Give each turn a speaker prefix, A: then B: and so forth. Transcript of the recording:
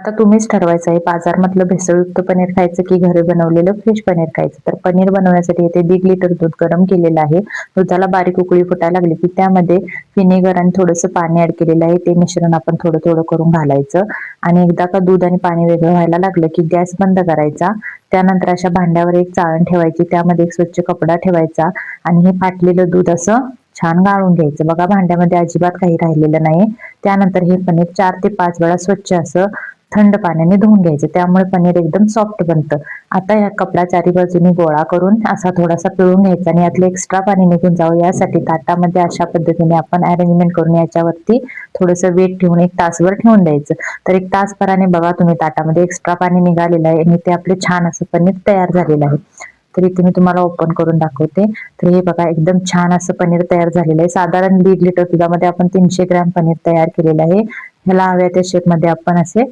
A: आता तुम्हीच ठरवायचं आहे बाजारमधलं भेसळयुक्त पनीर खायचं की घरी बनवलेलं फ्रेश पनीर खायचं. तर पनीर बनवण्यासाठी इथे 1.5 लिटर दूध गरम केलेलं आहे. दुधाला बारीक उकळी फुटायला लागली की त्यामध्ये व्हिनेगर आणि थोडंसं पाणी ऍड केलेलं आहे. ते मिश्रण आपण थोडं थोडं करून घालायचं आणि एकदा का दूध आणि पाणी वेगळं व्हायला लागलं की गॅस बंद करायचा. त्यानंतर अशा भांड्यावर एक चाळण ठेवायची, त्यामध्ये एक स्वच्छ कपडा ठेवायचा आणि हे फाटलेलं दूध असं छान गाळून घ्यायचं. बघा भांड्यामध्ये अजिबात काही राहिलेलं नाही. त्यानंतर हे पनीर 4 ते 5 वेळा स्वच्छ असं थंड पाण्याने धुवून घ्यायचं, त्यामुळे पनीर एकदम सॉफ्ट बनतं. आता ह्या कपडा चारी बाजूनी गोळा करून असा थोडासा पिळून घ्यायचा आणि यातलं एक्स्ट्रा पाणी निघून जावं यासाठी ताटामध्ये अशा पद्धतीने आपण अरेंजमेंट करून याच्यावरती थोडंसं वेट ठेवून 1 तासभर ठेवून द्यायचं. तर 1 तासभराने बघा तुम्ही ताटामध्ये एक्स्ट्रा पाणी निघालेलं आहे आणि ते आपले छान असं पनीर तयार झालेलं आहे. तर इथे मी तुम्हाला ओपन करून दाखवते. तर हे बघा एकदम छान असं पनीर तयार झालेलं आहे. साधारण 1.5 लिटर दुधामध्ये आपण 300 ग्रॅम पनीर तयार केलेलं आहे. ह्याला हव्या त्या शेपमध्ये आपण असे